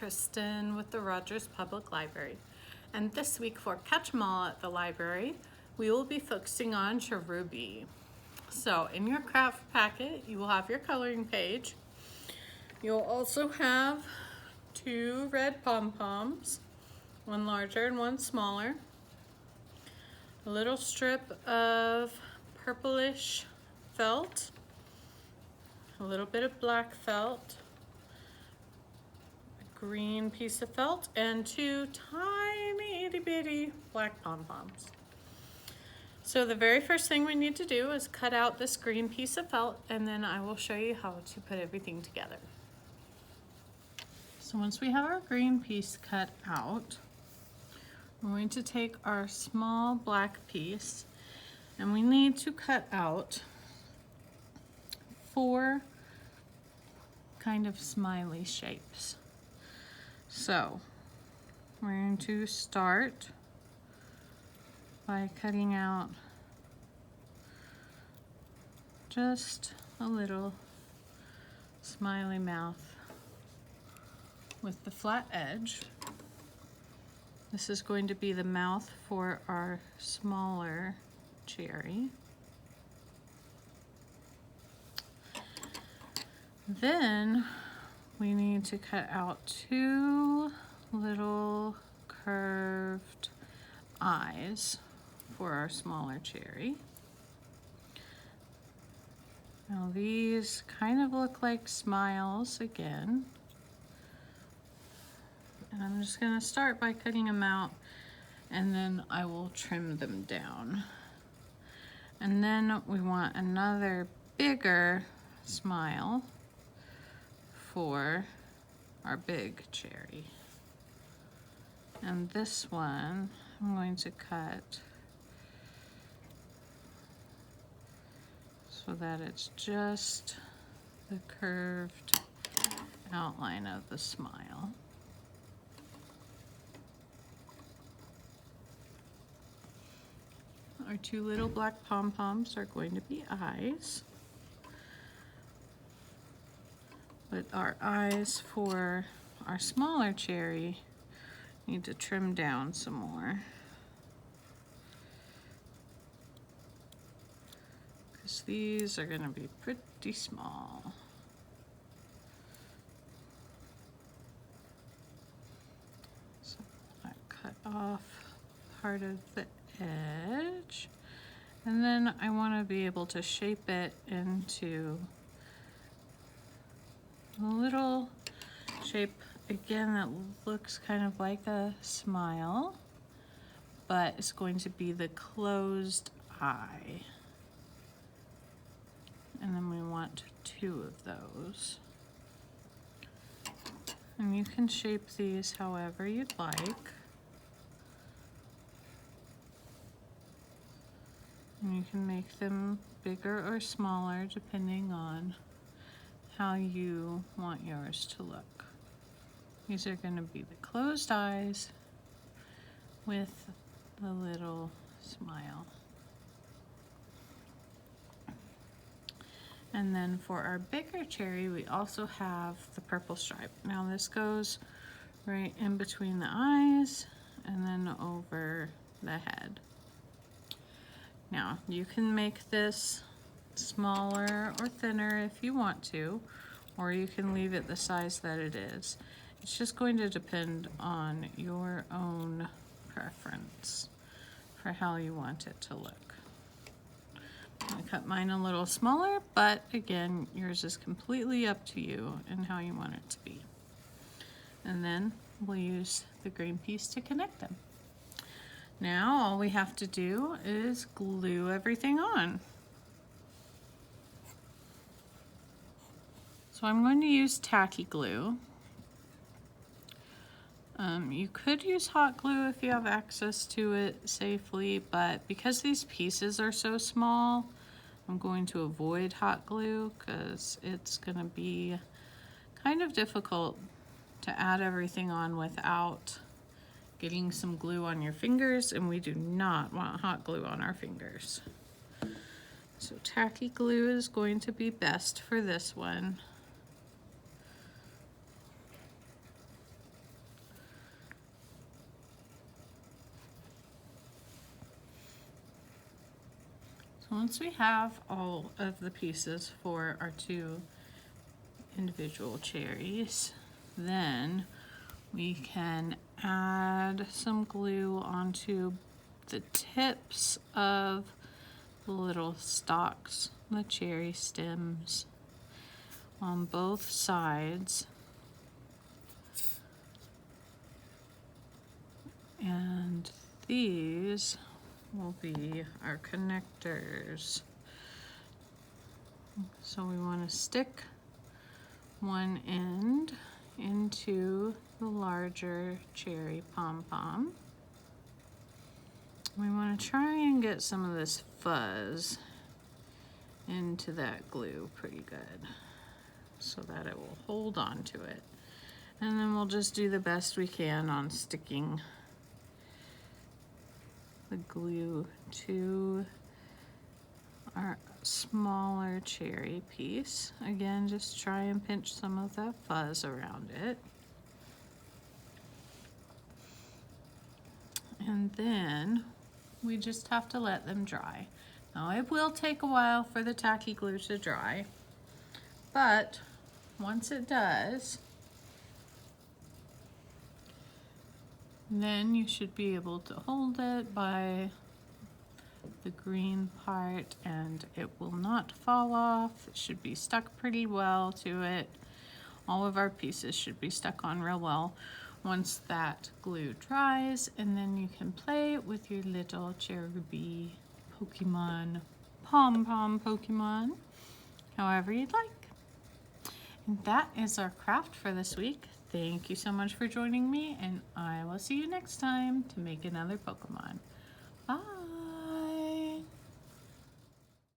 Kristen with the Rogers Public Library, and this week for Catch 'em All at the library, we will be focusing on cherubi. So in your craft packet, you will have your coloring page. You'll also have 2 red pom-poms, one larger and one smaller, a little strip of purplish felt, a little bit of black felt, a green piece of felt, and 2 tiny itty bitty black pom-poms. So the very first thing we need to do is cut out this green piece of felt, and then I will show you how to put everything together. So once we have our green piece cut out, we're going to take our small black piece, and we need to cut out 4 kind of smiley shapes. So we're going to start by cutting out just a little smiley mouth with the flat edge. This is going to be the mouth for our smaller cherry. Then we need to cut out 2 little curved eyes for our smaller cherry. Now these kind of look like smiles again. And I'm just going to start by cutting them out, and then I will trim them down. And then we want another bigger smile for our big cherry. And this one I'm going to cut so that it's just the curved outline of the smile. Our 2 little black pom-poms are going to be eyes. But our eyes for our smaller cherry need to trim down some more, because these are going to be pretty small. So I cut off part of the edge, and then I want to be able to shape it into a little shape again that looks kind of like a smile, but it's going to be the closed eye. And then we want 2 of those. And you can shape these however you'd like. And you can make them bigger or smaller depending on how you want yours to look. These are going to be the closed eyes with the little smile. And then for our bigger cherry, we also have the purple stripe. Now this goes right in between the eyes and then over the head. Now you can make this smaller or thinner if you want to, or you can leave it the size that it is. It's just going to depend on your own preference for how you want it to look. I cut mine a little smaller, but again, yours is completely up to you and how you want it to be. And then we'll use the green piece to connect them. Now all we have to do is glue everything on. So I'm going to use tacky glue. You could use hot glue if you have access to it safely, but because these pieces are so small, I'm going to avoid hot glue because it's going to be kind of difficult to add everything on without getting some glue on your fingers, and we do not want hot glue on our fingers. So tacky glue is going to be best for this one. So once we have all of the pieces for our 2 individual cherries, then we can add some glue onto the tips of the little stalks, the cherry stems on both sides. And these will be our connectors. So we want to stick one end into the larger cherry pom-pom. We want to try and get some of this fuzz into that glue pretty good so that it will hold on to it. And then we'll just do the best we can on sticking the glue to our smaller cherry piece. Again, just try and pinch some of that fuzz around it. And then we just have to let them dry. Now it will take a while for the tacky glue to dry, but once it does, then you should be able to hold it by the green part and it will not fall off. It should be stuck pretty well to it. All of our pieces should be stuck on real well once that glue dries, and then you can play with your little cherry Pokemon, pom-pom Pokemon, however you'd like. And that is our craft for this week. Thank you so much for joining me, and I will see you next time to make another Pokemon. Bye!